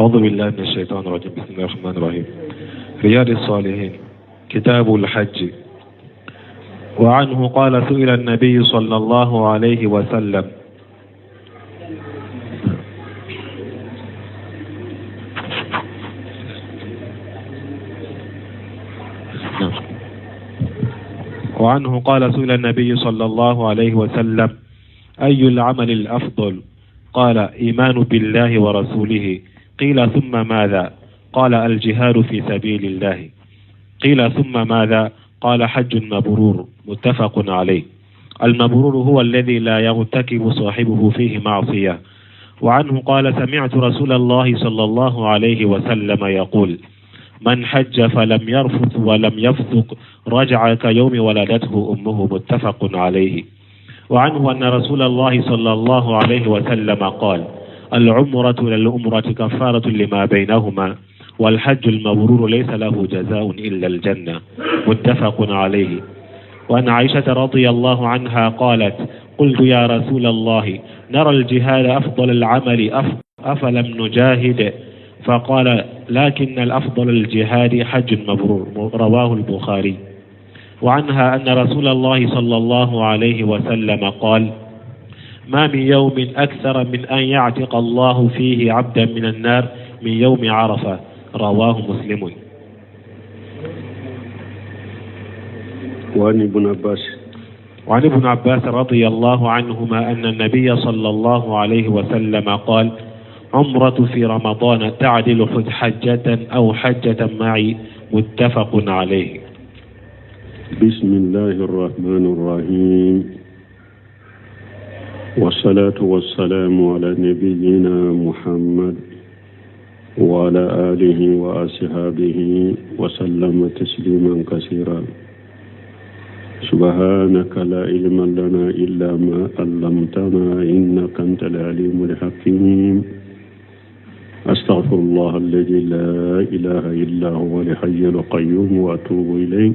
أعوذ بالله من الشيطان الرجيم. بسم الله الرحمن الرحيم. رياض الصالحين كتاب الحج. وعنه قال سئل النبي صلى الله عليه وسلم وعنه قال سئل النبي صلى الله عليه وسلم أي العمل الأفضل؟ قال إيمان بالله ورسوله. قيل ثم ماذا؟ قال الجهاد في سبيل الله. قيل ثم ماذا؟ قال حج مبرور. متفق عليه. المبرور هو الذي لا يرتكب صاحبه فيه معصية. وعنه قال سمعت رسول الله صلى الله عليه وسلم يقول من حج فلم يرفث ولم يفسق رجع كيوم ولدته أمه. متفق عليه. وعنه أن رسول الله صلى الله عليه وسلم قال العمرة للأمرة كفارة لما بينهما والحج المبرور ليس له جزاء إلا الجنة. متفق عليه. وأن عائشة رضي الله عنها قالت قلت يا رسول الله نرى الجهاد أفضل العمل أفلم نجاهد؟ فقال لكن الأفضل الجهاد حج مبرور. رواه البخاري. وعنها أن رسول الله صلى الله عليه وسلم قال ما من يوم أكثر من أن يعتق الله فيه عبدا من النار من يوم عرفة. رواه مسلم. وعن ابن عباس رضي الله عنهما أن النبي صلى الله عليه وسلم قال عمرة في رمضان تعدل حجة أو حجة معي. متفق عليه. بسم الله الرحمن الرحيم. والصلاة والسلام على نبينا محمد وعلى آله وأصحابه وسلم تسليما كثيرا. سبحانك لا علم لنا إلا ما علمتنا إنك أنت العليم الحكيم. أستغفر الله الذي لا إله إلا هو الحي القيوم وأتوب إليه.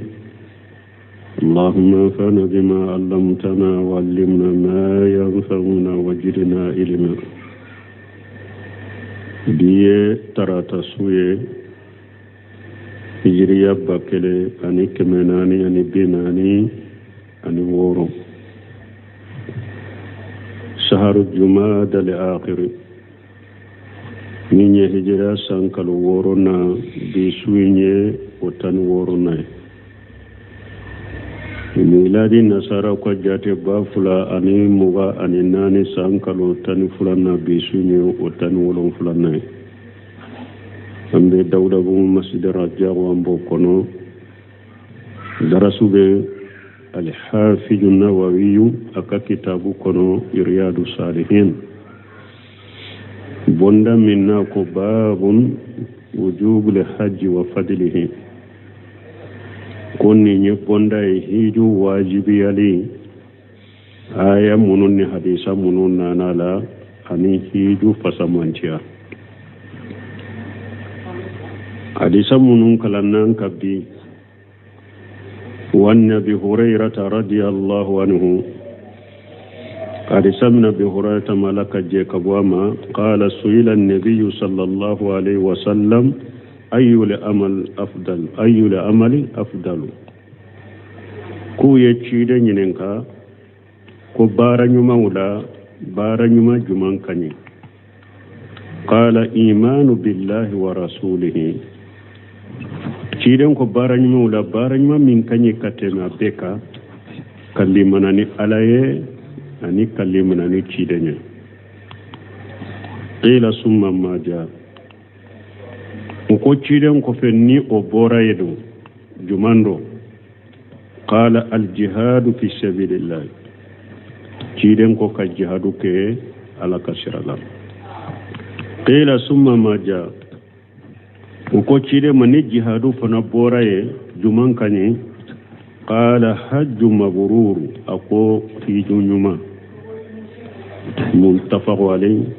اللهم انفعنا بما علمتنا وعلمنا ما ينفعنا وزدنا علما. biye tarata suye hijriya bakele ani kemenani ani binani ani woro shaharu jumada al-akhir ninye hijra sankalo woro na bi suye otan woro na miladi nasara ko jate bafula ani muga ani nani sankalo tan fulana bisunya otan wolon fulana ambe dawda bu masjid raja wa mbokono darasube al-hafiz an-nawawi aka kitabu kono riyadu salihin bonda minna ko babun wujubul hajji wa fadlihi konni nye bonda hiju wajibi ali aya munun ni hadisa munun nanala ani hiju fasamantia hadisa munun kalannan kabdi wan nabi hurairah radhiyallahu anhu hadisa min nabi hurairah malaka je kabwama qala suila an-nabiy sallallahu alaihi wasallam ayyul amal afdal ayyul amali afdalu ku ye cide nyinenka ko baranyuma wala baranyuma juman kanye qala imanu billahi wa rasulihi ciden ko baranyuma wala baranyuma min kanye katena beka kallimanani alaye ani kallimanani cidenya qila summa maja ko ciden ko fenni o bora yedo jumando qala al jihadu fi sabilillah ciden ko ka jihadu ke ala kasirala qila summa maja ko ciden mani jihadu fana bora ye juman kanye qala hajju mabrur ako fi junyuma muttafaq alayhi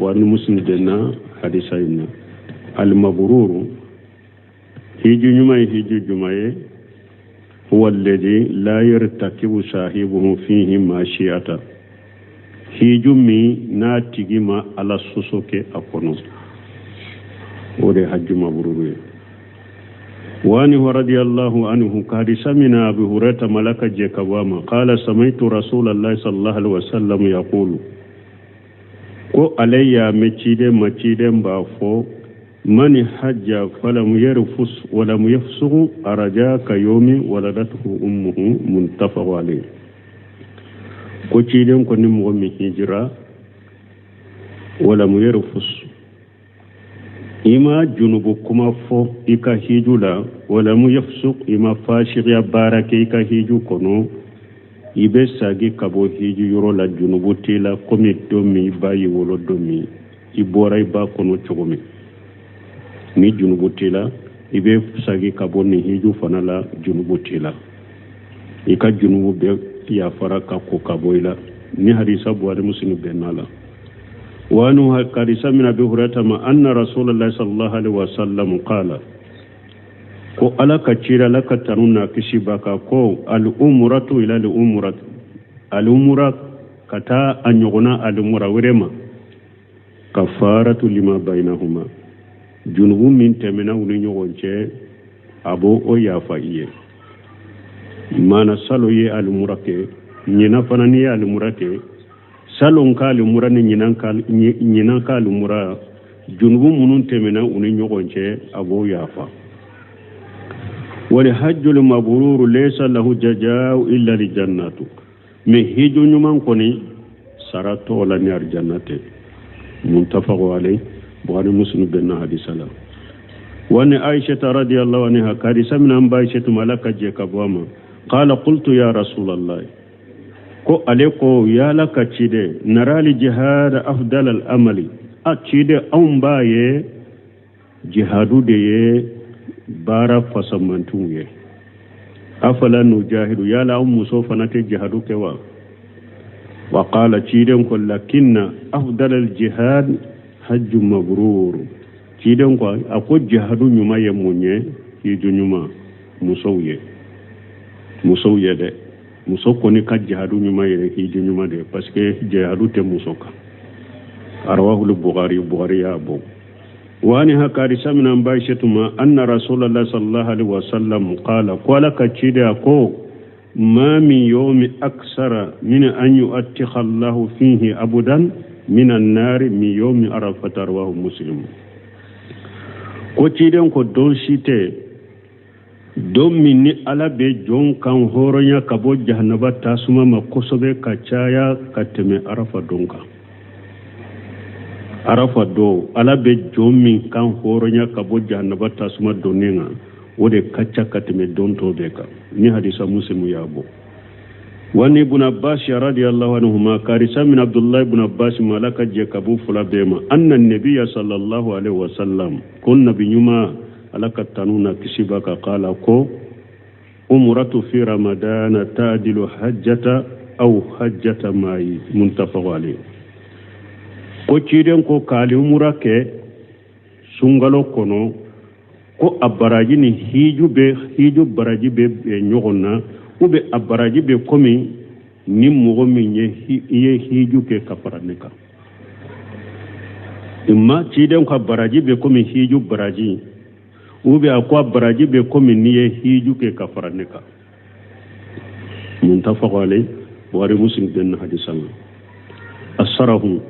wa muslim dana hadisayna المبرور هيجو نماي هيجو جماي هو الذي لا يرتكب صاحبه فيه ماشية هيجو مي ناتيجي ما على سوسوكي أكونو ode hajju mabruru wani radiyallahu anhu kadi samina abu hurairah malaka je kabama qala samaitu rasulullahi sallallahu alaihi wasallam yaqulu ko alayya macide ba fo mani hajja falam yarfus wala yafsuq araja ka yomi waladatuhu ummuhu muntafaq alayhi ko ciden ko nim mo mi hijra wala yarfus ima junubu kuma fo ika hijula wala yafsuq ima fashiya barake ika hiju kono ibe sagi kabo hiju yoro la junubu tila komi domi bayi wolo domi ibora iba kono chogomi ni junubu tila ibe sagi kabo ni hiju fanala junubu tila ika junubu be ya faraka ko kabo ila ni hadisa buhari muslim benala وأنه قد سمع بهرة ما أن رسول الله صلى الله عليه وسلم قال ko ala ka cira la ka tanuna kishibaka ko al-umratu ila al-umra kata anyogona al-umra wirema kafaratu lima bainahuma junubu min temena uni nyogonche abo o yafa iye mana salo ye al-umra ke nyina fanani ye al-umra ke salon ka al-umra ni nyina ka al-umra junubu munun temena uni nyogonche abo yafa ولحج المبرور ليس له جزاء إلا الجنة مهيج نمان كوني سراتو ولا نار جنته متفق عليه بخاري مسلم بن حديث الله وان عائشة رضي الله عنها كارثة من أم عائشة ملكة جكبوما قال قلت يا رسول الله كو عليكو يا لك تشيد نرى الجهاد أفضل الأمل أتشيد أم باي جهادو دي bara fasamantu ye afala nujahidu yala musofa nate jihadu kewa wa qala ciden ko lakinna afdal al jihad hajj mabrur ciden ko ako jihadu nyuma ye munye yidu nyuma musawye de musoko ni ka jihadu nyuma ye yidu nyuma de parce que jihadu te musoka arwahu al bukhari ya abu وانها كارثه من انباشتما ان رسول الله صلى الله عليه وسلم قال كتشيداكو ما من يوم اكثر من ان يؤتخ الله فيه ابدا من النار من يوم عرفه رواه مسلم كوتشيدن كو دون شيته دوميني على بجون كان هورنيا كبو جهنم تاسما مكوسبه كچايا كتمه عرفه دونكا arafa do ala be jomi kan horonya kabo jahannaba tasuma donenga wode kacca katme donto be ka ni hadisa muslimu yabo wani ibn abbas radiyallahu anhuma karisa min abdullah ibn abbas malaka je kabu fula bema anna nabiyya sallallahu alaihi wasallam kunna binyuma alaka tanuna kisibaka qala ko umratu fi ramadan ta'dilu hajjata aw hajjata mai muntafaq alayhi ko ciden ko kali umura ke sungalo kono ko abaraji ni hiju baraji be nyogonna ube abaraji be komi ni mogo min ye hiju ke kaparaneka imma ciden ko baraji be komi hiju baraji ube akwa baraji be komi ni ye hiju ke kaparaneka muntafaq alay bukhari muslim den hadisan asarahu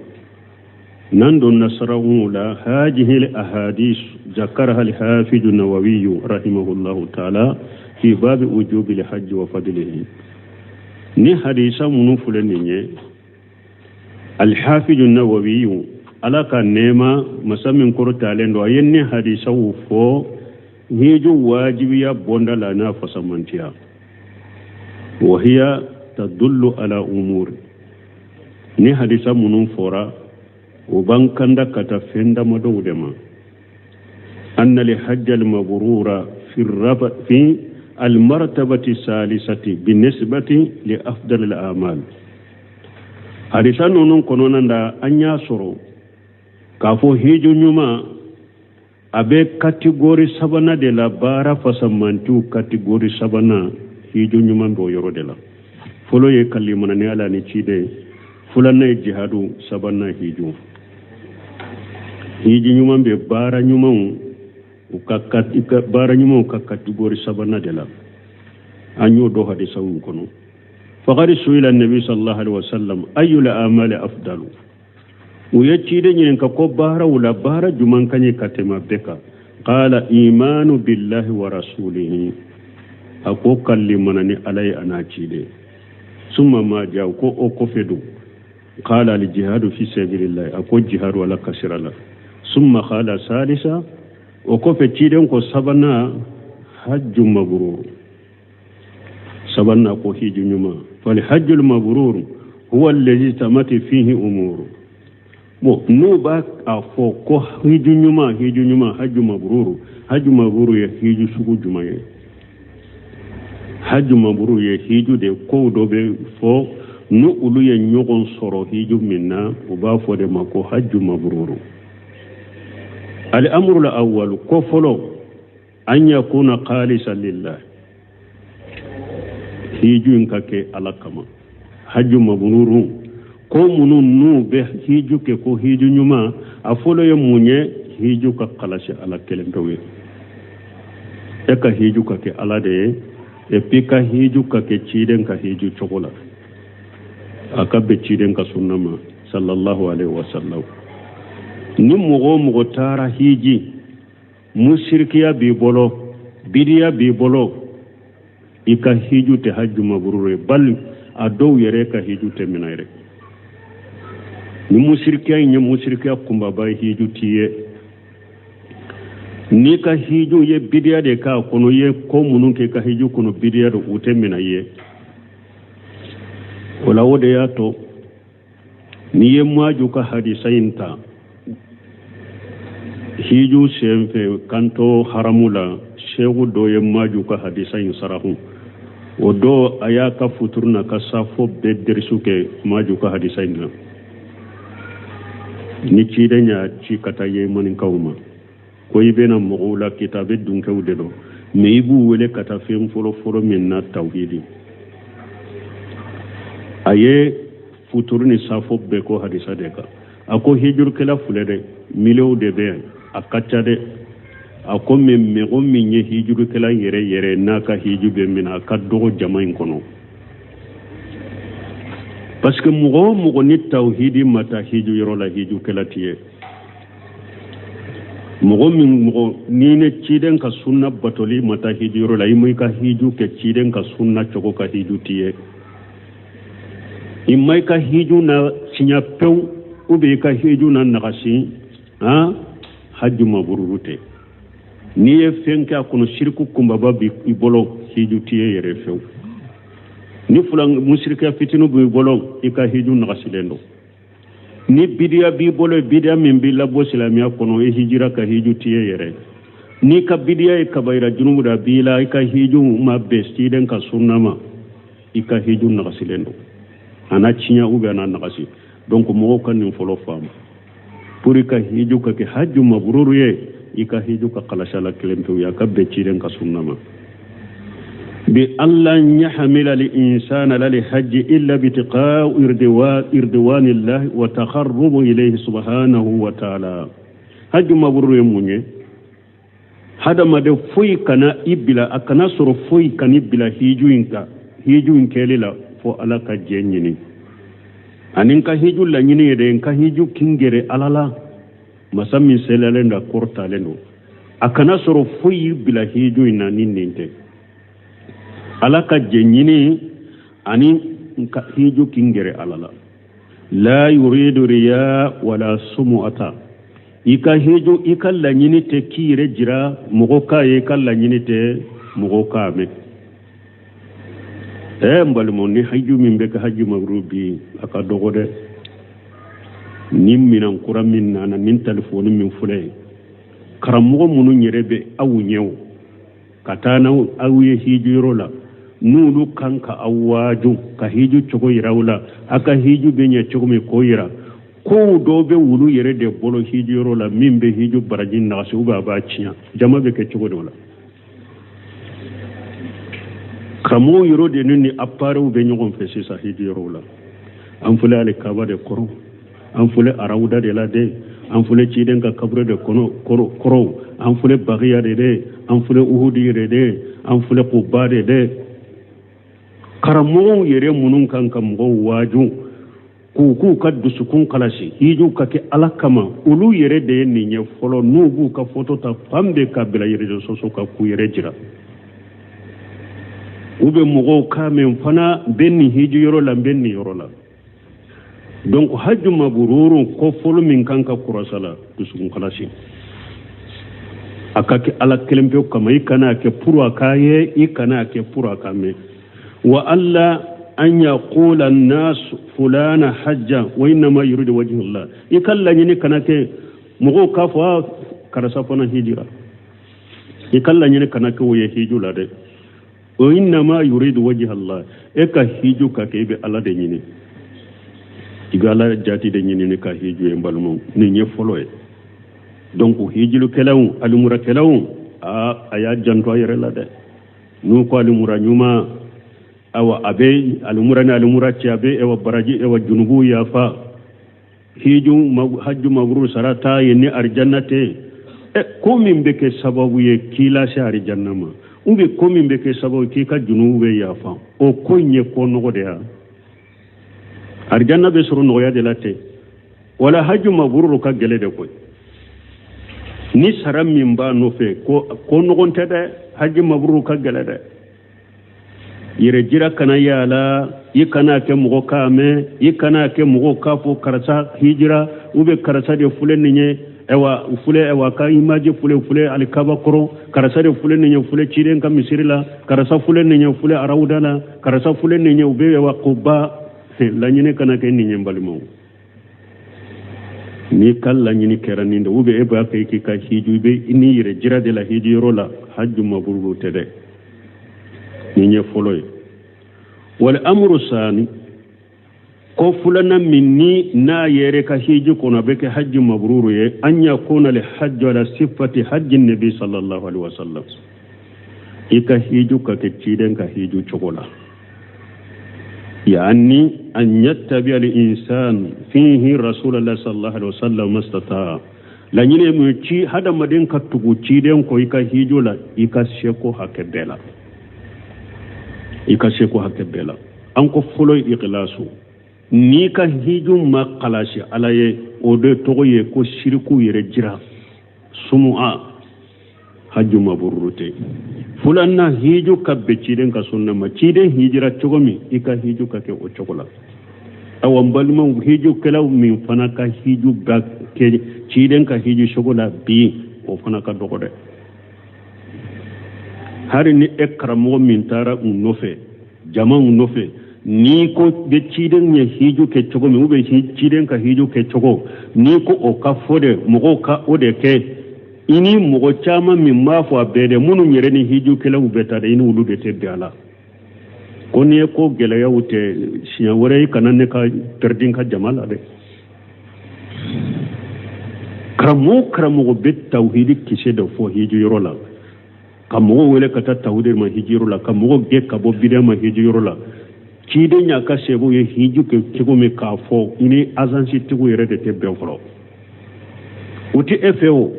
نندو نصره لا هذه الأحاديث ذكرها الحافظ النووي رحمه الله تعالى في باب وجوب الحج وفضله ني حديثا منفلني الحافظ النووي على كان نيما مسمن كرتالين دو يني حديثا وفو هيجو واجبيا بوندلا فسمنتيا وهي تدل على امور ني حديثا منفورا وبنكندا كتفند مدودما أن لحج المبرور في المرتبة الثالثة بالنسبة لأفضل الأعمال حديثا نون كنونا أن ياسروا كافو هيجو نيوما أبي كاتيغوري سبانا دي لا بارا فسمانتو كاتيغوري سبانا هيجو نيوما دو يورو دي لا فلو يكلمنا نيالا نيشيدي فلان جهادو سبانا هيجو hiji nyuman be bara nyuman bara nyuman ka kategori sabana de la anyo do hadisa kono faqad suila an-nabi sallallahu alaihi wasallam ayyul amali afdalu ويجي دنين كوبارا ولا بارا جمان كني كتما بكا قال إيمان بالله ورسوله أكو كلمني علي أنا جيدي ثم ما جاء أكو فدو قال الجهاد في سبيل الله أكو جهاد ولا كسر الله ثم قال ثالثا أكو فتيدن كو سبنا حج مبرور سبنا أكو حج نما فالحج المبرور هو الذي تمت فيه أمور bon no ba a fo ko hiju nyuma haju mabruru ya hiju sugu jumaye haju mabruru ya hiju de ko do be fo no ulu ya nyogon soro hiju minna o ba fo de mako haju mabruru al amru al awwal ko folo an yakuna khalisan lillah hiju nkake alakama haju mabruru ko munu nu be hiju ke ko hiju nyuma afolo ye munye hiju ka kalashi ala kelendowe e ka hiju ka ke ala de e pika hiju ka ke chiden ka hiju chokola akabe chiden ka sunnama sallallahu alaihi wasallam ni mugo tara hiji mushrikiya bi bolo bidiya bi bolo ika hiju te hajju mabrure bal ado yere ka hiju te minaire ni musirkiya kumba ba hiju tiye ni ka hiju ye bidiya de ka kono ye ko munun ke ka hiju kono bidiya do ute mina ye wala wode ya to ni ye maju ka hadisainta hiju semfe kanto haramula shegu do ye maju ka hadisain sarahu odo aya ka futurna ka safo be dersuke maju ka hadisain na ni ci danya ci kata ye manin kawma ko yibena muula kitabe dun kawde do me ibu wele kata fem folo min na tawhidi aye futurni safo be ko hadisa de ka ako hijur kala fulede milew de be akacca de ako me o min ye hijur kala yere naka hijube min akaddo jamain kono parce que mugo ni tawhidi mata hiju yoro la hiju kelatiye mugo ni ne ciden ka sunna batoli mata hiju yoro la imay ka hiju ke ciden ka sunna chogo ka hiju tiye imay ka hiju na sinya pew ube ka hiju na nagashi haju mabururute ni e fenka kono shirku kumba babi ibolo hiju tiye yere few ni fulang musyrika fitinu bu bolong ika hiju nagasilendo ni bidia bi bolo bidia min bi labo islamia kono e hijira ka hiju tiye yere ni ka bidia e kabaira junubu da bila ika hiju ma besti den ka sunnama ika hiju nagasilendo ana chinya ube ana nagasi donc mo kan ni folo fam pour ika hiju ka ke haju mabruru ye ika hiju ka qalashala kelemtu ya ka be den ka sunnama بأن يحمل الإنسان للحج إلا بتقاء إردوان الله وتقرب إليه سبحانه وتعالى حج مبرور يموني هذا ما ده فوي كنا إبلا أكنا سر فوي كنا إبلا هيجو إنك للا فو على كجنيني أنك هيجو لنيني يدينك هيجو كينجري على مسامي سلالين دا كورتا لنو أكنا سر فوي إبلا هيجو إنا نينتي alaka jenyini ani hiju kingere alala la yuridu riya wala sumu'ata ika hiju ikalla nyini te kire jira mugoka ye kalla nyini te mugoka me mbalmo ni hiju mimbe ka haju magrubi aka dogode nimminan kuramin nana min telefoni min fule karamugo munu nyerebe awu nyew katana awuye hiju rola nulu kanka awaju ka hiju chogo yirawla aka hiju benya chogo me koyira ko dobe wulu yere de bolo hiju rola mimbe hiju barajin na su ba chiya jama be ke chogo dola kamo yoro de nuni apparu be nyogon fesi sa hiju rola am fulale kaba de koro am fule arawda de la de an fule ciden ka kabure de koro an fule bagiya de an fule uhudi de an fule quba de karamogo yere munun kan ka mogo waju ku ka dusukun kalasi hiju ka ke alakama ulu yere de ni nye folo nubu ka foto ta pambe ka bila yere soso ka ku yere jira ube mogo ka men fana benni hiju yoro la benni yoro la donc hajju mabruru ko folo min kan ka kurasala dusukun kalasi akake ala kelembe kama ikana ke puru akaye ikana ke puru akame wa alla an yaqula an-nas fulana hajja wa inma yuridu wajha Allah ikalla nyini kanake mugo kafa karasa fona hijira ikalla nyini kanake wo hijula de wa inma yuridu wajha Allah eka hiju ka kebe ala de nyini igala jati de nyini ka hiju e mbalmo ni nye folo e donc hijilu kelaw alumura kelaw aya janto yere la de nu ko alumura nyuma awa abe alumura ci abe ewa baraji ewa junubu ya fa hiju hajju mabrur sarata yeni arjannate ko min beke sababu ye kila sha arjannama umbe ko min beke sababu ki ka junubu ya fa o ko nye ko no de ha arjanna be suru no ya de late wala hajju mabrur ka gele de ko ni saram min ba no fe ko no gonte de hajju mabrur ka gele de yere jira kana yala yikana ke mugo kame yikana ke mugo kafo karasa hijira ube karasa de fule ninye ewa ka imaje fule alikaba koro karasa de fule ninye fule chiren ka misirila karasa fule ninye fule araudana karasa fule ninye ube ewa quba la nyine kana ke ninye mbalimo ni kala nyini keraninde ube eba ka ka hiju be ini yere jira de la hijiro la hajju mabruru tede ninye foloy wal amru sani ko fulana minni na yere ka hiju kono be ke hajji mabruru ye an yakuna li hajji ala sifati hajji nabi sallallahu alaihi wasallam ika hiju ka ke ciden ka hiju chokola yani an yattabi al insan fihi rasulullah sallallahu alaihi wasallam mastata la nyine mu ci hada madin ka tugu ciden ko ika hiju la ika sheko hakebela ikashe ko hakke bela an ko folo ikhlasu ni ka hiju ma qalashi alaye o de togoye ko shirku yere jira sumu'a hajju mabrurute fulanna hiju kabbe ciden ka sunna ma ciden hijira togomi ika hiju ka ke o chokola awon balma hiju kelaw min fana ka hiju ga ke ciden ka hiju chokola bi o fana ka dogode hari ni ekramo min tara unofe jama unofe ni ko be ciden ye hiju ke chogo mi ube ciden ka hiju ke chogo ni ko o ka fode mogo ka ode ke ini mogo chama min mafo abede munu nyere ni hiju ke la ubeta de ini ulu de te biala koni ko gele ya ute siya wore kanane ka perdin ka jamala de kramo be tawhidi kise do fo hiju yorola kamogo wele kata tawdir ma hijiru la kamogo ge kabo bidya ma hijiru la kide nya ka sebo ye hiju ke kego me ka fo ini azansi tigo yere de te benfro uti efeo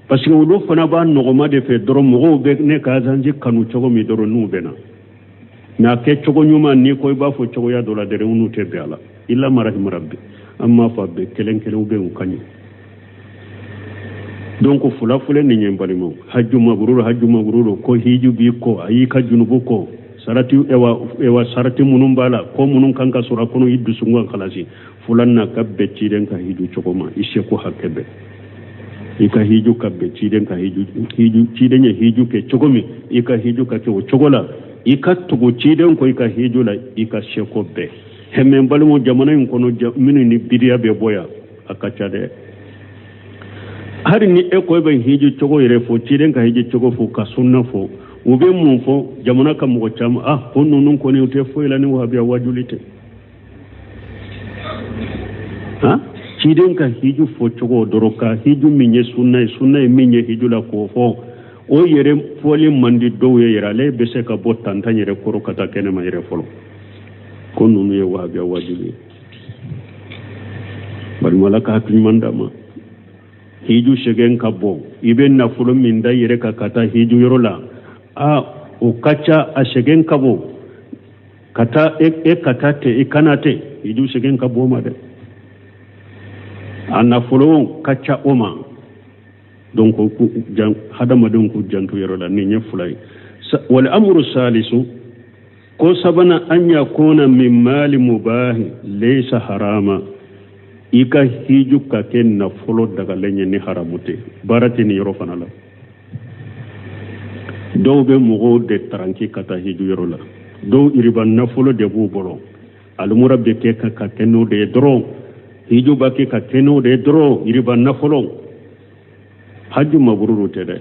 parce que wodo fana ba no ma de fe doro mogo be ne ka azanji kanu chogo mi doro nu bena na ke chogo nyuma ni ko ba fo chogo ya dola dere unu te biala illa marahim rabbi amma fa be kelen ube ukanyi donc fulafule ni nyembalimo hajju mabruru ko hiju bi ko ayi ka junubu ko sarati ewa sarati munum bala ko munum kanka sura kono iddu sunga khalasi fulanna kabbe ciden ka hiju chokoma ishe ko hakebe ika hiju kabbe ciden ka hiju ciden ye hiju ke chokomi ika hiju ka ke chokola ika tugo ciden ko ika hiju la ika sheko be hemme balmo jamana en kono minu ni bidiya be boya akacha de hari ni eko be hiju chogo yere fo ciden ka hiju chogo fo ka sunna fo ube mun fo jamana ka mo chama honno non ko ne ute fo ila ni wahabiya wajulite ciden ka hiju fo chogo doroka hiju minye sunna minye hiju la ko fo o yere foli mandi dowe yera le bese ka botan tan yere koro kata kene ma yere folo ko nunu ye wahabiya wajuli bari malaka hakimandama hiju shegen kabo ibe nafolo min da yere ka kata hiju yorola a o kacha a shegen kabo kata kata te kanate hiju shegen kabo ma de a nafolo kacha oma donc ku jan hadama don ku jantu yorola ni nyefulay wal amru salisu ko sabana an yakuna min mali mubahi laysa harama ika hiju ka ken na folo daga lenye ni haramute barati ni yoro fanala do be mugo de taranki kata hiju yoro la do iriban na folo de bu bolo al murabbe ke ka keno de dro hiju ba ke ka keno de dro iriban na folo haju mabruru tede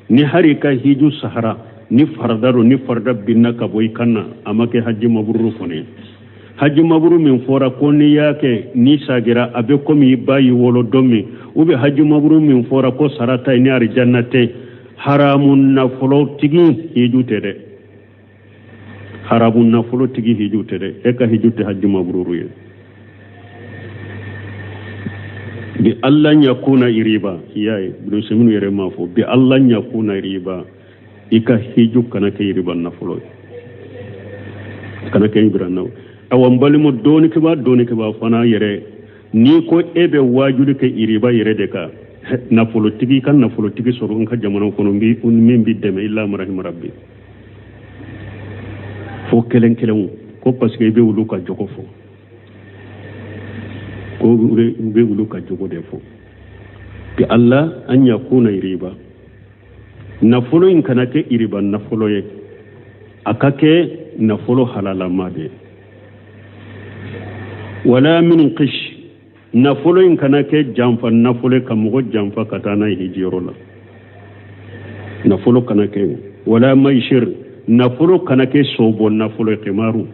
ni hari ka hiju sahara ni fardaro ni farda binna ka boy kanna amake haju mabruru fone hajji maburu min fora ko ni yake ni sagira abe komi bayi wolo domi ube hajji maburu min fora ko sarata ni ari jannate haramun na folo tigi hijutede haramun na folo tigi hijutede eka hijute hajji maburu ye bi Allah yakuna iriba yayi bin seminu yere mafo bi Allah yakuna iriba ika hiju kana ke iriba na folo kana ke ibra na awan balimo doni ke ba fana yere ni ko ebe wajuri ke iriba yere de ka na politiki kan na politiki soro nka jamana kono mbi min bi deme illa marahim rabbi fo kelen ko parce que be wulu ka jogo fo ko be wulu ka jogo de fo bi Allah an yakuna iriba na folo in kana ke iriba na folo ye akake na folo halala made wala min qish nafolo in kana ke jamfa nafolo kamugo jamfa katana hijirola nafolo kana ke wala maishir nafolo kana ke sobo nafolo qimaru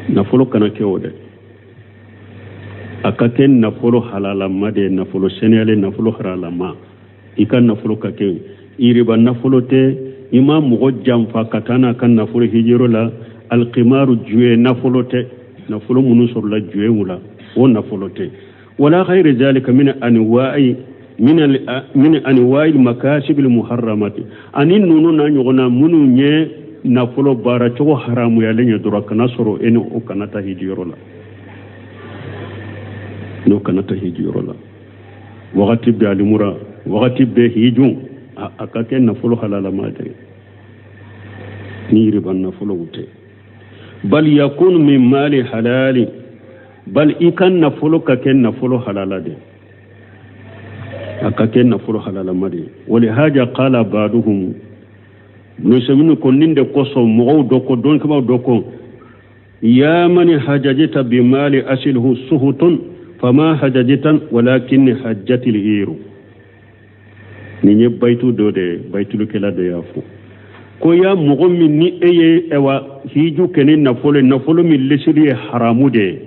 nafolo kana ke wode akake nafolo halala made nafolo senele nafolo halala ma ikan nafolo kake iriba nafolo te imam mugo jamfa katana kan nafolo hijirola alqimaru juwe nafolo te nafolo munu sorla juwe wula o nafolo te wala ghayr zalika min anwa'i min anwa'i makasib al muharramati anin nunu na nyogona munu nye nafolo bara chogo haramu ya lenye duraka nasoro ene o kanata hijiyorola no kanata hijiyorola wakati bi alimura wakati be hijun akake nafolo halala mate ni riban nafolo wute bal yakun min mali halali bal ikan nafolo kaken nafolo halala de akaken nafolo halala made wali haja qala ba'duhum nusaminu koninde koso mo doko don kaba doko ya man hajajita bi mali asilhu suhutun fama hajajitan walakin hajjatil iru ni nye baitu dode baitu kala de yafu ko ya mogo min ni eye ewa hiju kenin nafolo min lesiri haramu de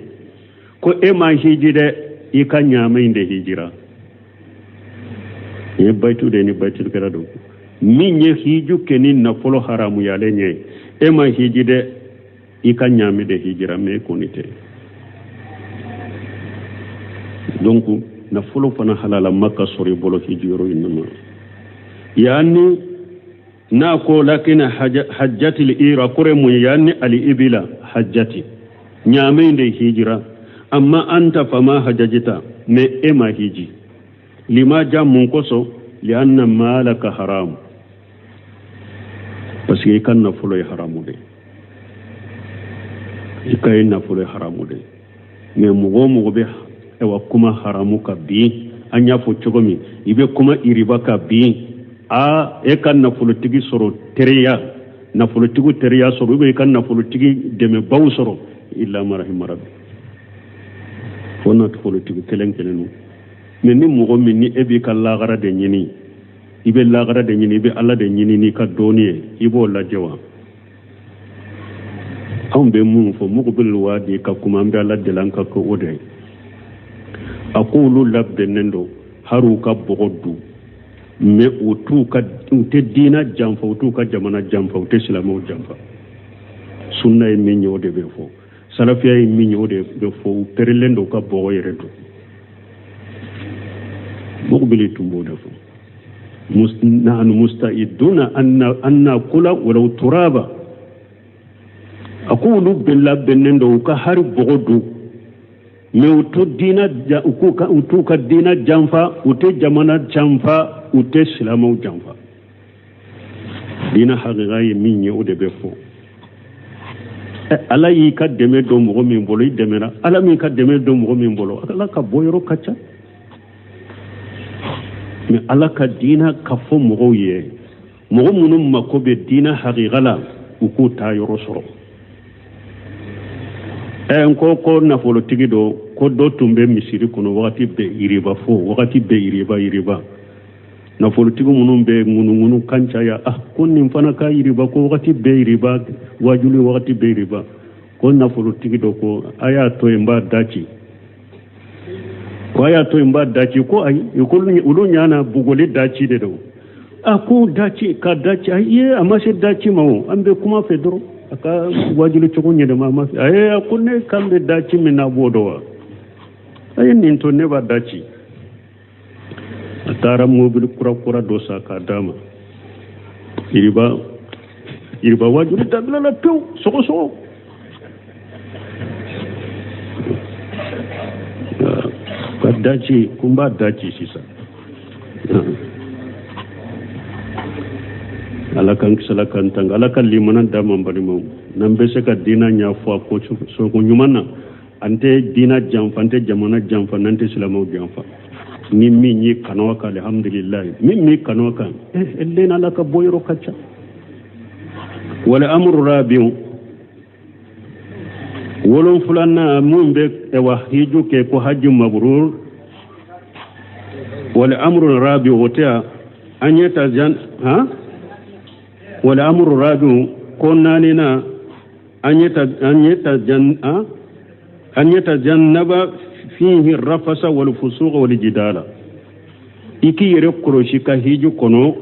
ko e ma hijide ika nyame de hijira ye baitu de ni baitu kala do min ye hiju kenin nafolo haramu ya lenye e ma hijide ika nyame de hijira me konite donc nafolo fana halala makka sori bolo hijiro inma yani nako lakina hajjati al-ira kuremu yani al-ibila hajjati nyame inde hijira amma anta fama hajjata me ema hiji lima jamun koso lianna malaka haram parce que kan na fulo haramu de ikay na fulo haramu de me mugo be ewa kuma haramu ka bi anya fo chogomi ibe kuma iriba ka bi a kan na politiki soro teriya na politiku teriya soro ibe kan na politiki deme baw soro illa marahim rabbi fona politiku kelen men ni mugo min ni ebi kala gara de nyini ibe la gara de nyini ibe alla de nyini ni ka doniye ibo la jawa ambe mun fo mugo bil wadi ka kuma ambe alla de lanka ko ode aqulu labbenendo haru ka bogoddu me utu ka ute dina jamfa utu ka jamana jamfa ute islamu jamfa sunna e min yode be fo salafiya min yode be fo perlendo ka bo yeredo muqbili tumboda fo nahnu musta'iduna anna kula walau turaba aqulu billah benendo ka har bogodu me uto dina utu ka dina jamfa ute jamana jamfa ute islamu jamfa dina haqiqa yi min yode be fo ala yi ka deme do mo min bolo yi demera ala mi ka deme do mo min bolo ala ka boyro kacha mais ala ka dina ka fo mo ye mo munum makobe dina haqiqala uku ta yoro soro ko na folo tigido ko do tumbe misiri kono wakati be iriba fo wakati be iriba na folo tigu munum be ngunu kancha ya ko nim fana ka iriba ko wakati be iriba wajuli wakati be iriba ko na folo tigido ko aya to emba dachi ko aya to emba dachi ko ay ko ulunya na bugole dachi de do ko dachi ka dachi ay amase dachi mawo ambe kuma fedro aka wajuli chokunye de mama kunne kambe dachi mina bodowa ay nin to neba dachi atara mobil kura dosa ka dama iriba wajuli daglala pew soko ka dachi kumba dachi sisa alakan kisalakan tang alakan limanan damam barimo nambe se ka dina nya fo ko so ko nyumana ante dina jamfa ante jamana jamfa nante islamu jamfa mimmi ni kanwa alhamdulillah mimmi kanwa kan ellena alaka boyro kacha wala amru rabiu wolon fulana mumbe e wahiju ke ko hajju mabrur wala amru rabiu wotea anyeta jan wala amru rabiu konanina anyeta jannaba fihi rafasa wal fusuq wal jidala iki yere koroshi ka hiju kono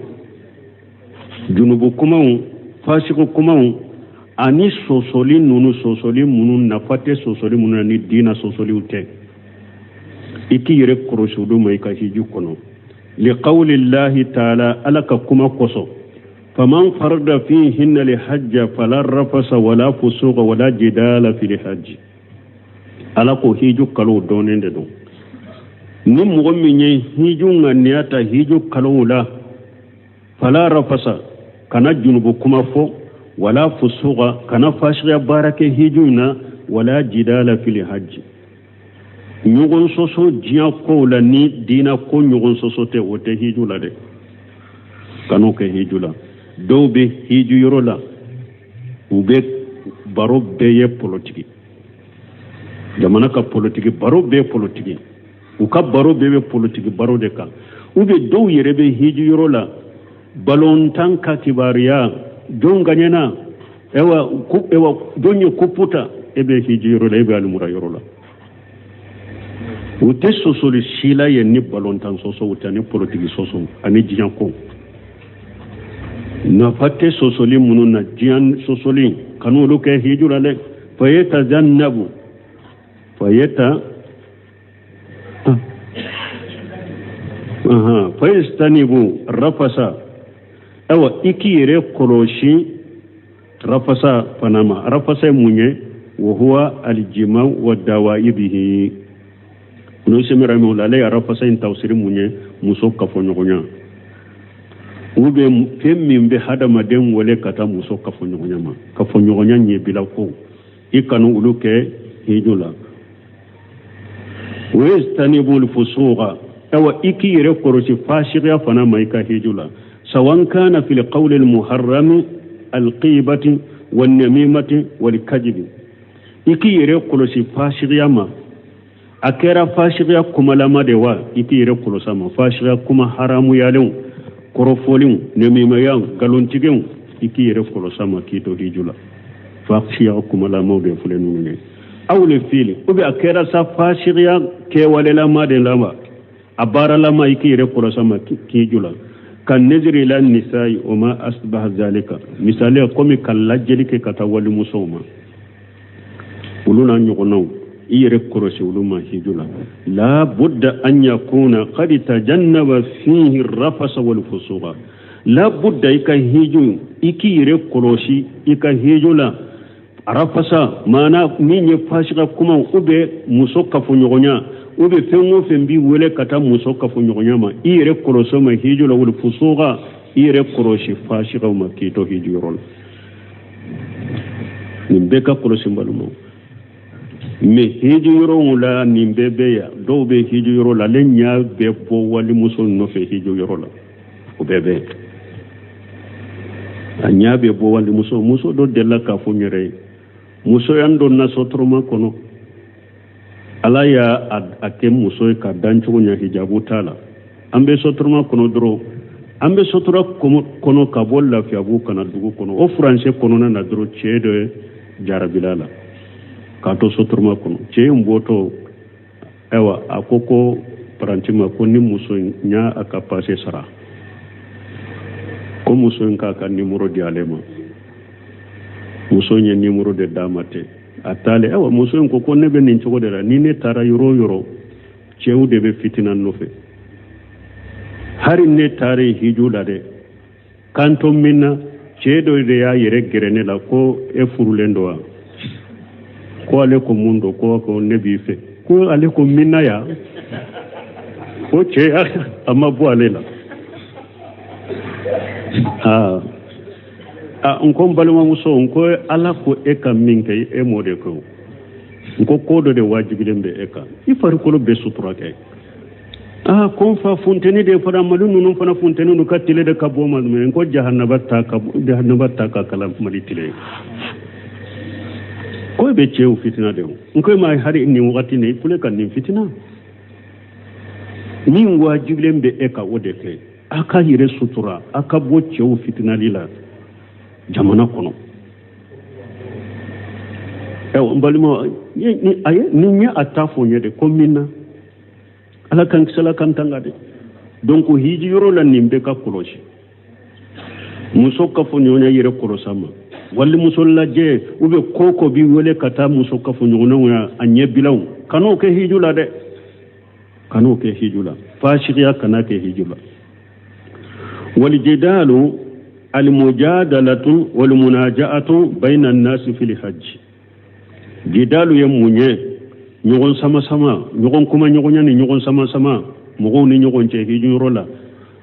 junubu kumaw fasiku kumaw ani sosoli munu nafate sosoli munu ni dina sosoli ute iki yere koroshi du mai ka hiju kono li qawli allah ta'ala alaka kuma koso faman farada fihinna li hajja fala rafasa wala fusuq wala jidala fil hajj ala ko hiju kalo donende do ni mo minye hiju nganiata hiju kalo la fala rafasa kana junubu kuma fo wala fusuqa kana fashiya barake hiju na wala jidala fil hajj nyugon soso jiya ko la ni dina ko nyugon soso te wote hiju la de kanu ke hiju la dobe hiju yorola ube baro beye politiki jamana ka politiki baro be politiki u ka baro be politiki baro de ka ube do yerebe hiju yorola balon tanka kibariya don ganyana ewa donye kuputa ebe hiju yorola ebe almura yorola ute sosoli shila ye ni balon tan soso utani politiki soso ani jiyan ko na fatte sosoli munu na jiyan sosoli kanu luke hiju lale fayeta jannabu fayastanibu rafasa awa ikire koroshi rafasa panama rafasa munye wa huwa aljima wa dawaibihi no semira mi ulale rafasa in tawsiri munye muso kafonyonya ube femmi mbe hada maden wole kata muso kafonyonya nye bila ko ikanu uluke hijula ويستنبوا الفسوق أو إكير كروش فاشغ فنما هجولا سواء كان في القول المحرم القيبة والنميمة والكذب إكير كروش فاشغ يما أكير فاشغ كما لما دوا إكير كروش ما فاشغ كما حرام يالون كروفولون نميمة يان قالون تيجون إكير كروش ما كيتو هجولا فاشغ كما لما دوا فلنوني awle fili ubi akera sa fashiriya ke walela maden lama abara lama ikire kurasama kijula kan nazri lan nisai wama asbah zalika misale komi kallajeli ke katawali musoma uluna ñogonaw i yere korosi uluma hijula la budda an yakuna qad tajannaba fihi rafasa wal fusuqa la budda ika hiju iki yere korosi ika hijula rafasa mana min ye fasika kuma ube muso kafu ñogonya ube fengo fembi wele kata muso kafu ñogonya ma i yere koroso ma hijula wal fusuqa i yere korosi fasika ma kito hiju yorol nimbeka korosi mbalumo me hiju yoro la nimbebe ya do be hiju yoro la lenya be bo wali muso no fe hiju yoro la o bebe anya be bo wali muso do della ka fo nyere muso yando na sotroma kono ala ya ake muso ka dancho nya hijabu tala ambe sotroma kono dro ambe sotra kono ka bolla fi abu kana dugu kono o français kono na dro chede jarabilala kato sotroma kono che mboto ewa akoko parantima ko ni muso nya aka passé sara ko muso nka ka numéro di alema muso nya numéro de damate atale ewa muso ko nebe nin chogo de la ni ne tara yoro chew de be fitina nofe hari ne tare hijula de kanto minna chedo de ya yere gerene la ko e furulendo ko ale ko mundo ko nebi fe ko ale ko minna ya o che amma bo ale la onko baluma muso onko ala ko e kam minke e mode ko onko kodo de wajibi lembe e ka ifari ko be sutura ke kon fa funteni de fara malu nunu fana funteni nu katile de kabo mal men ko jahannaba ta kala mali tile ko be chew fitina de ko ma hari ni wakati ne kule kan ni fitina ni wajibi lembe e ka wode ke aka yire sutura aka bo chew fitina lila jamana kono mbalimo ni nya atafo nyede komina ala kan sala kan tangade donc hiji yoro la nimbe ka koloshi muso ka fo nyonya yire kolosama walli muso la je ube koko bi wole kata muso ka fo nyonya anye bilaw kano ke hijula de kano ke hijula fashiya kana ke hijula wal jidalu al mujadalatu wal munaja'atu bayna an-nas fil hajj jidalu yamunye nyogon sama nyogon kuma nyogonya ni nyogon sama mugo ni nyogon che hiju rola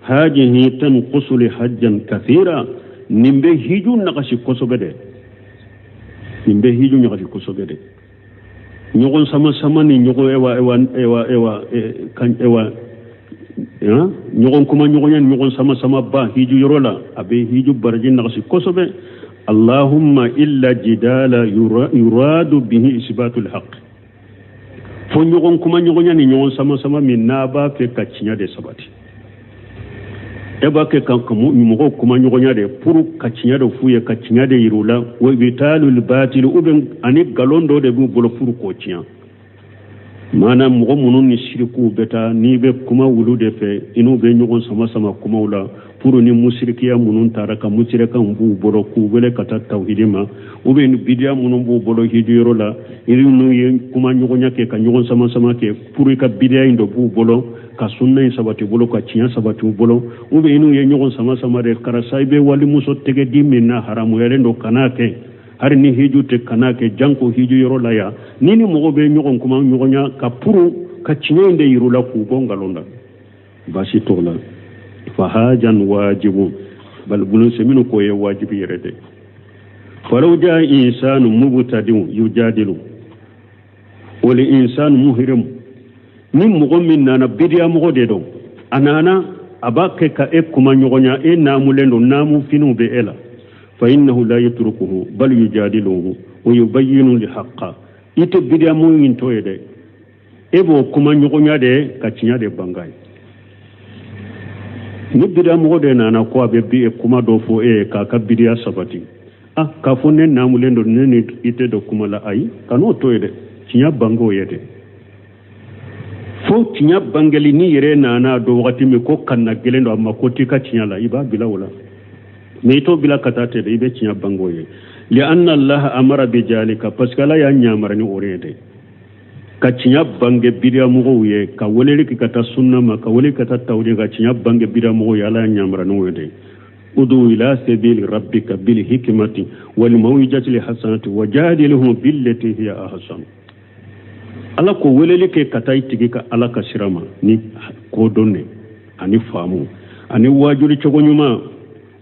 hajihi tanqusu li hajjan kathira nimbe hiju nakashi kosobede nimbe hiju nakashi kosobede nyogon sama ni nyogo ewa kan ewa ya nyogon kuma nyogonya ni nyogon sama ba hiju rola abe hiju barjin nakashi kosobe allahumma illa jidala yuradu bihi isbatul haqq fo nyogon kuma nyogonya ni nyogon sama min na ba fe kacinya de sabati e ba ke kan mugo kuma nyogonya de puru kacinya de fuye kacinya de yirula wa bitalul batil uben ani galondo de bu bolo puru ko ciya mana mugo munun ni shirku beta ni be kuma wulu de fe inu be nyogon sama kuma wula puru ni musrikiya munun taraka musrika mbu bolo ku wele kata tauhidima ube ni bidia munun bu bolo hijiro la irinu ye kuma nyogonya ke ka nyogon sama ke puru ka bidia indo bu bolo ka sunna sabati bolo ka ciya sabati bolo ube inu ye nyogon sama de karasai be wali muso tege dimina haramu yare ndo kanake hari ni hiju te kanake janko hiju yoro la ya nini mogo be nyogon kuma nyogonya ka puru ka ciya inde yirula ku bongalonda bashi tola fahajan wajibu bal bulun seminu ko ye wajibi yerede falaw jaa insanu mubtadi'un yujadilu wal insanu muhrim nim mogo min nana bidiya mogo de do anana abake ka e kuma nyogonya e namulendo namu finu be ela fa innahu la yatrukuhu bal yujadiluhu wa yubayyinu li haqqa ite bidiya mo min toyede ebo kuma nyogonya de ka cinya de bangay ni bidiya mogo de nana ko abe bi e kuma do fo e ka bidiya sabati ka fo ne namulendo ne ite do kuma la ay kano toyede cinya bango yede fo cinya bangali ni yere nana do wakati me ko kanna gelendo amma ko tika cinya la iba bila wala me to bila katate de ibe cinya bango ye لأن الله أمر بذلك فسكلا ينامرني أريد كتشيا بانج بيرا مغوية كوليك كتا سنة ما كوليك كتا توري كتشيا بانج بيرا مغوية لا ينامرني أريد ادعو إلى سبيل ربك بالحكمة والموعظة الحسنة وجادلهم بالتي هي أحسن ala ko welele ke katai tigi ka ala ka sirama ni ko donne ani famu ani wajuri chogonyuma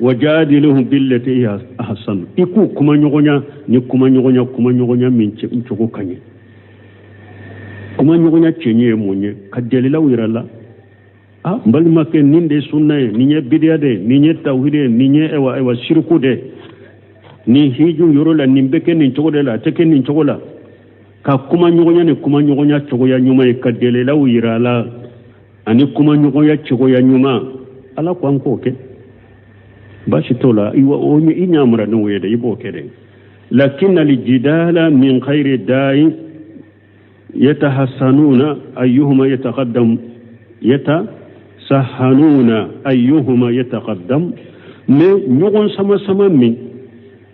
wajadiluhum billati ahsan iku kuma nyogonya ni kuma nyogonya minche chogo kanye kuma nyogonya chenye munye kadelila wirala mbali make ninde sunna ninye bidia de ninye tawhide ninye ewa shirku de ni hiju yorola nimbeke ni chogo de la teke ni chogo la ka kuma nyogonya ni kuma nyogonya chogo ya nyuma e kadelela wirala ani kuma nyogonya chogo ya nyuma ala kwanko ke bashi tola iwa onye inyamura no wede ibo kede lakin aljidala min khairi da'i yatahassanuna ayyuhuma yataqaddam me nyogon sama min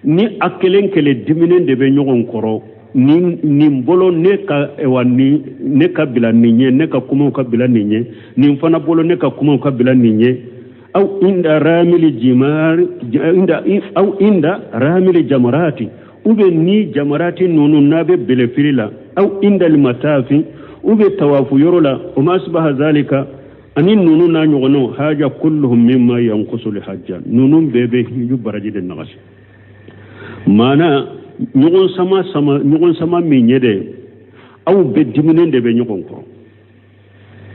ni akelen kele diminen de be nyogon koro ni mbolo ne ka ewani ne ka bila ninye ne ka kuma ka bila ninye ni mfana bolo ne ka kuma ka bila ninye أو عند رامل الجمار عند رامل الجمرات وبني جمرات نونو نابي بلفريلا أو عند المطاف وبالتواف يرولا وما أصبح ذلك أن نونو نانيغنو حاجة كلهم مما ينقص لحاجة نونو بيبي يبرجد النغش مانا نيغن سما من يدي أو بدمنين دي بنيغن كرو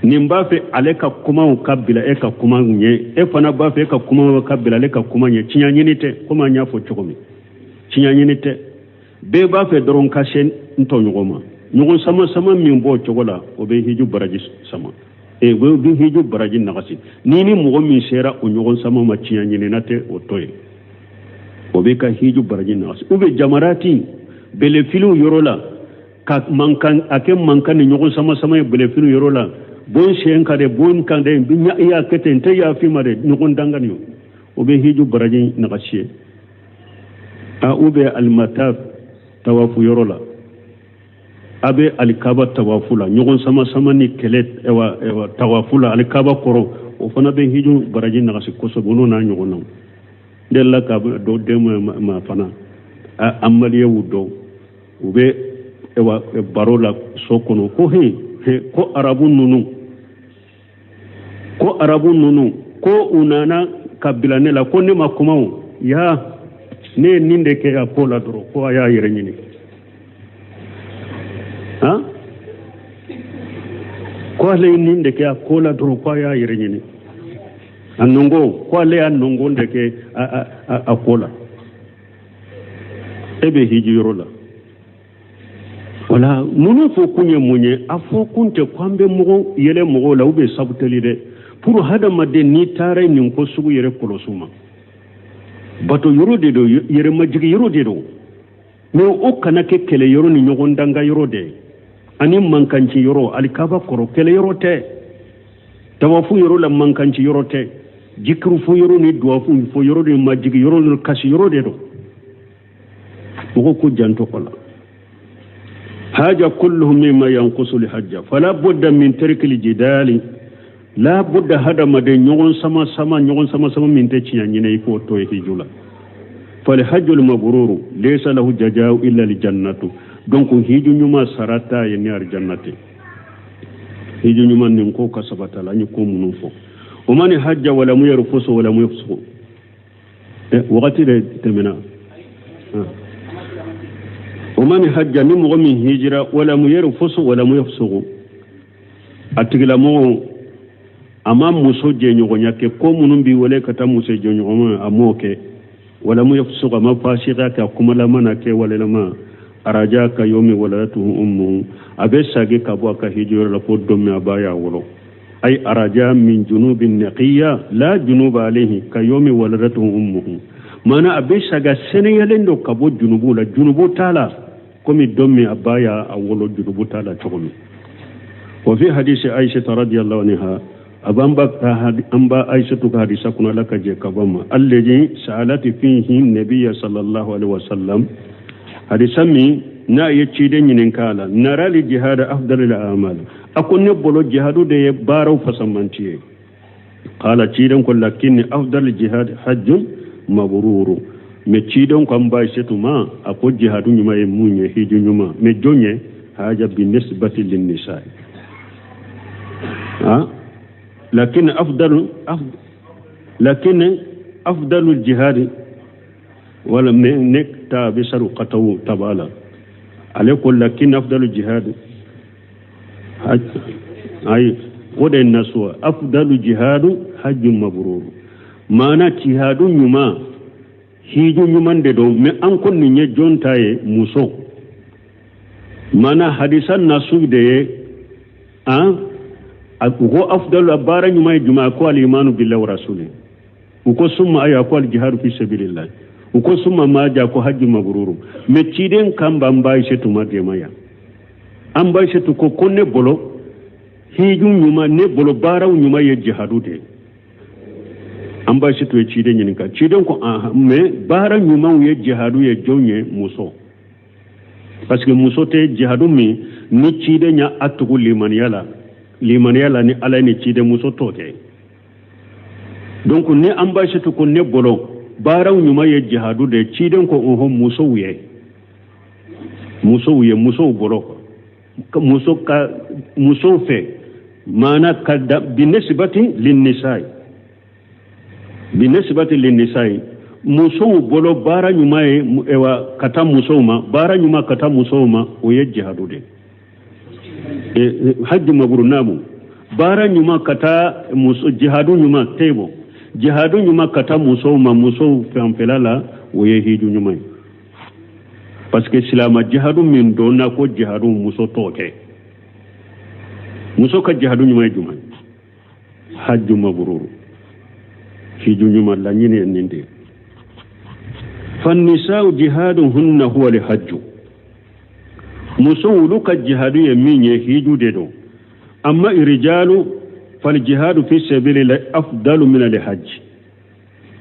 nimba fe aleka kuma kabila eka kuma nye e fana ba fe ka kuma kabila aleka kuma nye chinyanyinite kuma nya fo chokomi chinyanyinite be ba fe doron kashen nto nyogoma nyogon sama mimbo chogola obe hiju baraji sama e go bi hiju baraji nakasi nini mo mi sera o nyogon sama ma chinyanyinate otoye obe ka hiju baraji nakasi ube jamarati bele filu yorola ka mankan ake mankan nyogon sama bele filu yorola bon shen kade bon kande binya iya keten te ya fi mare nukun danganiyo obe hiju baraji nakashiye a ube almataf tawafu yorola abe alikaba tawafula nukun sama ni kelet ewa tawafula alikaba koro o fana be hiju baraji nakashi koso bono na nyugona della ka do demo ma fana amaliye wudo ube ewa barola sokono ko he ko arabun nunu ko unana kabila ne la ko ne makumawo ya ne ninde ke ya pola doro ko ya yirenyini ha ko le ninde ke ya pola doro ko ya yirenyini annongo ko le annongo ndeke a pola ebe hijiro wala munu fo kunye munye afo kunte kwambe mugo yele mugo la ube sabuteli de pour hada madde ni tare ni ko sugu yere kolosuma bato yoro de do yere majigi yoro de do me o kana ke kele yoro ni nyogon danga yoro de ani mankanci yoro alikaba koro kele yoro te tawafu yoro la mankanci yoro te jikru fu yoro ni duafu fu yoro ni majigi yoro ni kasi yoro de do ko janto kola حاجة كلهم مما ينقص لحجة فلا بد من ترك الجدال لا بد هذا ما دي نيغون سما من تشيا ني فو توي في جولا فالحج المبرور ليس له جزاء الا الجنة دونك هيجو نيما سراتا ينيار جنته هيجو نيما نكو كسبتا لا نكو منفو ومن حج ولا يرفس ولا يفسق وقتي تمنا ومن حج نمغ من هجرة ولا يرفس ولا يفسق أتغلمو أمام مسوجي نيغونياكي كومون بي ولا كتا مسوجي نيغوما أموكي ولا يفسق ما فاسقاك كما لمناكي ولا لما أراجاك يومي ولدته أمه أبساكي كابواك هجرة لفود دمي أبايا ولو أي أراجا من جنوب نقية لا جنوب عليه كيومي ولدته أمه mana abishaga seneyalendo kabo junubu tala komi domi abaya awolo junubu tala chokomi wa fi hadisi Aisha radhiyallahu anha abamba amba aishatu ka hadisa kuna laka je kabama allaji sa'alati fihi nabiyya sallallahu alaihi wasallam hadisa mi na yace da yinin kala nara li jihad afdalul a'mal akun ne bolo jihadu da ya barau fasamanci qala cidan ko lakin afdalul jihad hajjun mabrur me cidan ko amba aishatu ma ako jihadu nyuma e munye hiju nyuma me jonye haja bi nisbati lin nisa لكن أفضل الجهاد ولم نكتا بسر قطو تبالا عليكم لكن أفضل الجهاد أي قد النسوة أفضل الجهاد حج مبرور مانا جهاد نما هيجو نمان دو من أنكم نيجون تاي موسو مانا حديثا نسو دي uko afdalu bara nyuma juma ko al imanu billahi wa rasuli uko summa aya ko al jihad fi sabilillah uko summa ma ja ko hajji mabruru me ciden kamba mbay setu made maya am bay setu ko konne bolo hiju nyuma ne bolo bara nyuma ye jihadu de am bay setu e ciden nyin ka ciden ko me bara nyuma ye jihadu ye jonye muso parce que muso te jihadu mi ni ciden nya atugo liman yala ni ala ni ci de muso toke donc ne ambassadeur ko ne bolo baraw nyuma ye jihadu de ci den ko on muso wuye muso bolo muso fe mana kada binisbati lin nisai muso bolo bara nyuma ye ewa kata muso ma bara nyuma kata muso ma o ye jihadu de hajji maburu namu bara nyuma kata muso jihadu nyuma tebo jihadu nyuma kata muso ma muso famfelala woye hiju nyuma parce que silama jihadu min dona ko jihadu muso toke muso ka jihadu nyuma juma hajju mabrur hiju nyuma la nyine ninde fannisa'u jihaduhunna huwa li hajju muso luka jihadu ya minye hiju dedo amma irijalu fal jihadu fi sabilillah afdalu min al hajj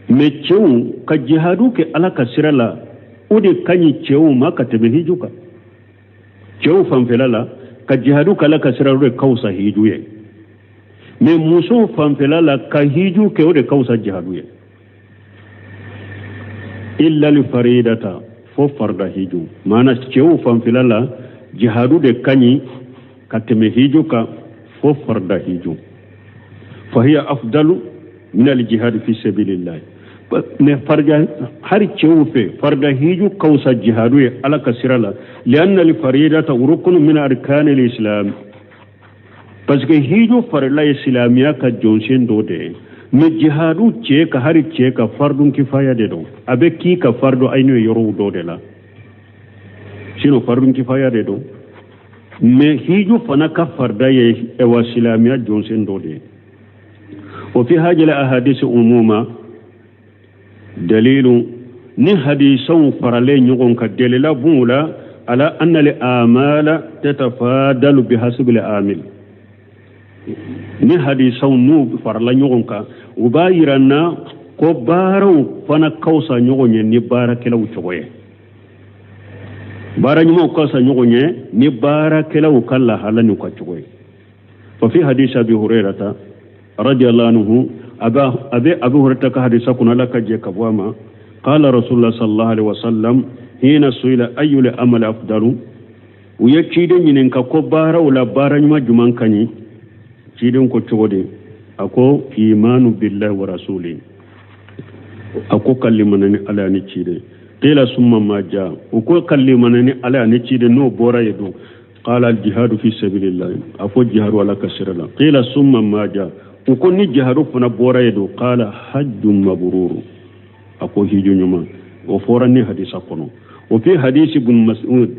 me cewu ka jihadu ke alaka sirala udi kanyi cewu maka tabe hijuka cewu fanfelala ka jihadu kala ka sirala kausa hiju ye me muso fanfelala ka hiju ke udi kausa jihadu ye illa li faridata fo farda hiju mana cewu fanfelala jihadu de kanyi kateme hiju ka fo farda hiju fahiya afdalu min al jihad fi sabilillah ne farja har cewu fe farda hiju kausa jihadu ya ala kasirala lianna al faridata rukun min arkan al islam parce que hiju farla islamiya ka jonsen do de me jihadu ce ka har ce ka fardun kifaya de do abe ki ka fardo ayno yoro do de la sino fardun kifaya de do me hiju fana ka farda ye ewa islamiya jonsen do de wa fi hadhihi al ahadith umuma dalilu ni hadisan farale nyugon ka delila bula ala anna al amala tatafadalu bihasbi al amil ni hadisan nu farala nyugon ka ubayirana ko baro fana kausa nyugon ni barakela uchoye bara nyuma kausa nyugon ni barakela ukalla halani kwa choye fa fi hadith abi hurairah radiyallahu anhu abu hurairah ka hadisa kuna laka je kabwama qala rasulullah sallallahu alaihi wasallam hina suila ayyul amal afdalu uyaki den yinin ka ko bara wala bara nyuma juman kanyi cidin ko chogode ako imanu billahi wa rasuli ako kallimanani ala ni cide qila summa ma ja ko kallimanani ala ni cide no bora yedo qala al jihadu fi sabilillah ako jihadu wala kasirala qila summa ma ja ko ni jihadu fana bora yedo qala hajjun mabrur ako hiju nyuma o forani hadisa kono o fi hadisi ibn mas'ud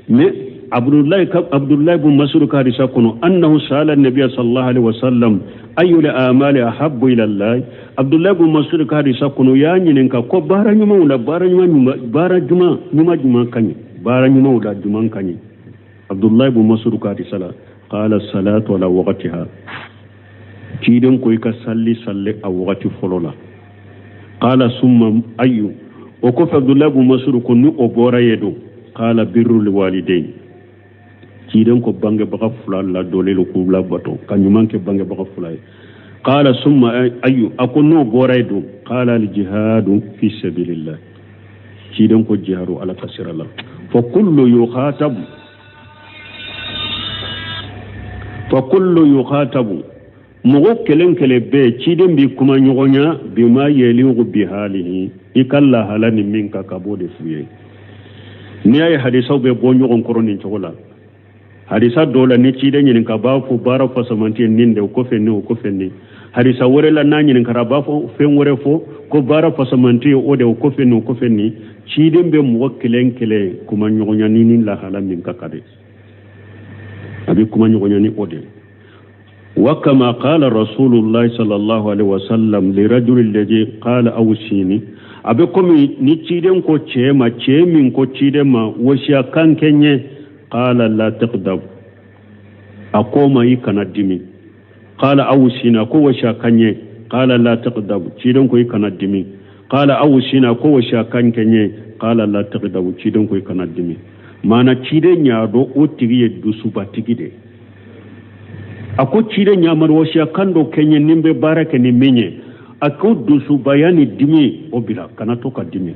me abdullah ibn mas'ud ka hadisa kono annahu sala an-nabiy sallallahu alaihi wasallam ayyul amali ahabbu ila allah abdullah ibn mas'ud ka hadisa kono ya nyinen ka ko bara nyuma wala bara nyuma bara juma kanyi bara nyuma wala juma kanyi abdullah ibn mas'ud ka hadisa qala salatu ala waqtiha ciden ko ka salli salle a wakati folola qala summa ayu o ko fa Abdullah ibn Mas'ud ko nu o bora yedo qala birrul walidain ciden ko bange baka fulal la dolelo ko la bato kanyuman ke bange baka fulay qala summa ayu akunu bora yedo qala al jihadu fi sabilillah ciden ko jiharu ala kasirallah fa kullu yukhatabu mugo kelen kele be ciden bi kuma nyogonya bima yeligu bi halihi ikalla halani minka kabode fuye ni ay hadisa be bo nyogon koroni chogola hadisa dola ni ciden nyin ka ba fu bara fa samanti ninde ko fenni hadisa wore la na nyin ka ba fu fen wore fo ko bara fa samanti o de ko fenni ciden be mugo kelen kele kuma nyogonya ni la halani minka kade abi kuma nyogonya ni ode وكما قال رسول الله صلى الله عليه وسلم لرجل الذي قال أوصيني أبكم نتشيدن كو تشيما تشيمين كو تشيدما وشيا كان كنيه قال لا تقدم أقوم يكنا دمي قال أوصينا كو وشيا كنيه قال لا تقدم تشيدن كو يكنا دمي قال أوصينا كو وشيا كان كنيه قال لا تقدم تشيدن كو يكنا دمي mana تشيدن يادو أوتيغي يدوسو باتيغي ako cire nyamar wasiya kando kenye nimbe barake ni menye ako dusu bayani dimi obila kanato ka dimi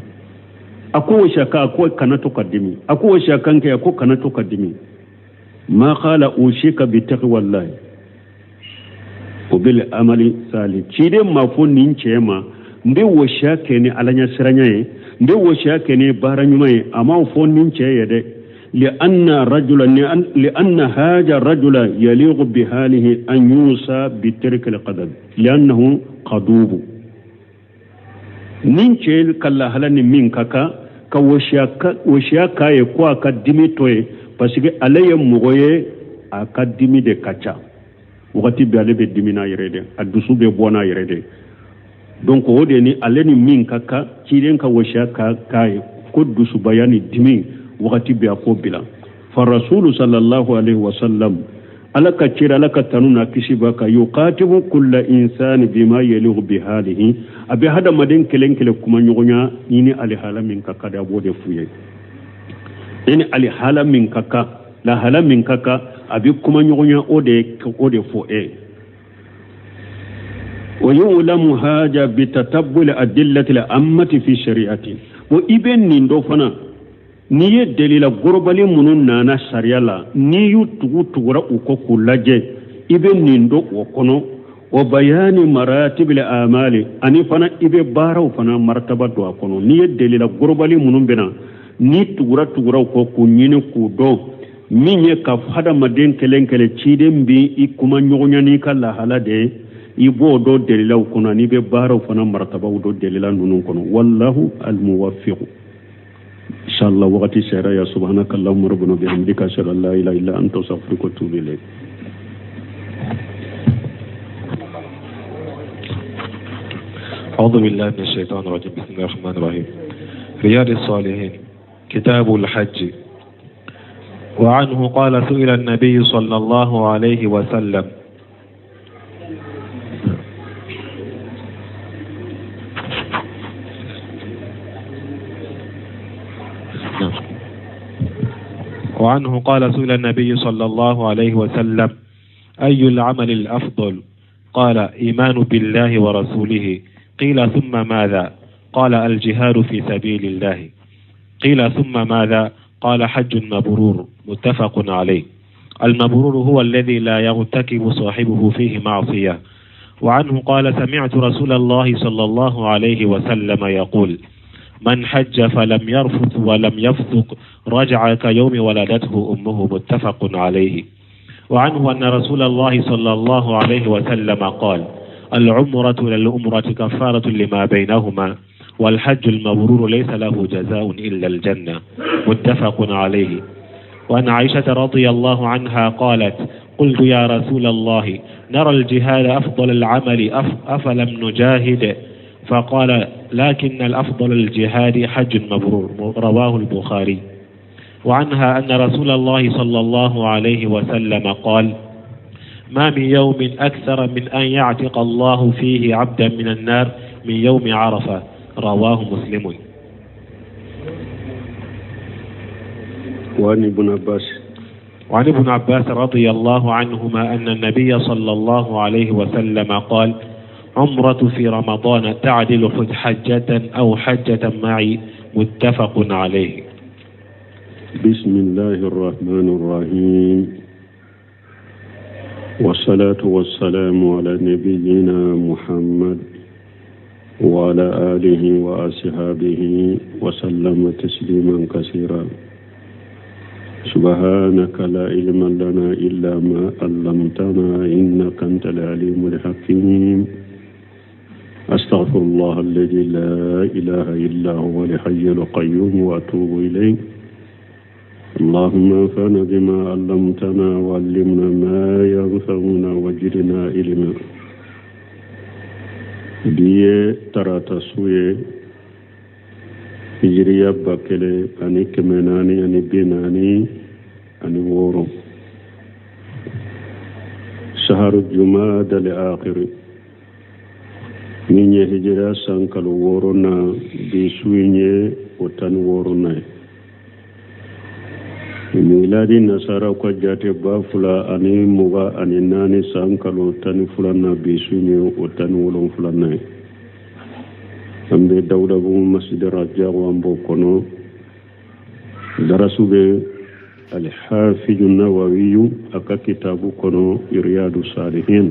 ako wasiya ka ako kanato ka dimi ako wasiya kanke ako kanato ka dimi ma qala ushika bi taqwallahi obil amali salih cire mafo ninchema mbe wasiya kene alanya siranyaye mbe wasiya kene baranyumaye ama fo ninche yede لأن هذا الرجل يليق بحاله أن يوصى بترك القدم لأنه قدوب نينشيل كلا هلاني من كاكا كوشياكا يكوا كدميتوي باسكي علي مغوية أكاديمي دي كاچا وقتي بيالي بدمينا يريد الدسو بيبوانا يريد دونك وديني عليني من كاكا كيرين كوشياكا كاي كدسو بياني دمي wakati bi akobila fa rasul sallallahu alaihi wasallam alaka kira alaka tanuna kishibaka yuqatibu kullu insani bima yalighu bi halihi abi hada maden kelenkele kuma nyogonya nini ali halamin kaka da bode fuye ini ali halamin kaka la halamin kaka abi kuma nyogonya ode fo wa yu'lamu haja bi tatabbul adillati al-ammati fi shari'ati wa ibn nindo fana niye delila gorobali munun nana sharia la ni yu tugura uko kulaje ibe nindo wokono wa bayani maratib al amali ani fana ibe bara fana martaba do akono niye delila gorobali munun bena ni tugura uko kunyine kudo minye ka fada maden kelenkele ciden bi ikuma nyogonya ni kala halade ibo do delila ukono ni be bara fana martaba do delila nunun kono wallahu al muwaffiq إن شاء الله وقتي سيرا يا سبحانك اللهم ربنا بحمدك أشهد أن لا إله إلا أنت أستغفرك وأتوب إليك. أعوذ بالله من الشيطان الرجيم بسم الله الرحمن الرحيم. رياض الصالحين كتاب الحج. وعنه قال سئل النبي صلى الله عليه وسلم وعنه قال سئل النبي صلى الله عليه وسلم أي العمل الأفضل قال إيمان بالله ورسوله قيل ثم ماذا قال الجهاد في سبيل الله قيل ثم ماذا قال حج مبرور متفق عليه. المبرور هو الذي لا يرتكب صاحبه فيه معصية. وعنه قال سمعت رسول الله صلى الله عليه وسلم يقول من حج فلم يرفث ولم يفسق رجع كيوم ولدته أمه متفق عليه. وعنه أن رسول الله صلى الله عليه وسلم قال العمرة للأمرة كفارة لما بينهما والحج المبرور ليس له جزاء إلا الجنة متفق عليه. وأن عائشة رضي الله عنها قالت قلت يا رسول الله نرى الجهاد أفضل العمل أفلم نجاهد فقال لكن الأفضل الجهاد حج مبرور رواه البخاري. وعنها أن رسول الله صلى الله عليه وسلم قال ما من يوم أكثر من أن يعتق الله فيه عبدا من النار من يوم عرفة. رواه مسلم. وعن ابن عباس رضي الله عنهما أن النبي صلى الله عليه وسلم قال: عمرة في رمضان تعدل حجة أو حجة معي. متفق عليه. بسم الله الرحمن الرحيم، والصلاة والسلام على نبينا محمد وعلى آله وأصحابه وسلم تسليما كثيرا. سبحانك لا علم لنا إلا ما علمتنا إنك أنت العليم الحكيم. أستغفر الله الذي لا إله إلا هو الحي القيوم وأتوب إليه. اللهم انفعنا بما علمتنا وعلمنا ما ينفعنا وزدنا علما. بيه تراتا سويه هجرية باكله أني كمناني أني بيناني أني وورو شهر الجمادى الآخر من هجرة سانكال وورونا بسويني وتن وورونا ميلادي نصارى كجاتي بافلا أني مغا أني ناني سانكال وتن فلانا بسويني وتن ولون فلانا ambe dawda bu masjid raja wambo kono darasube al-hafiz an-nawawi aka kitabu kono riyadus salihin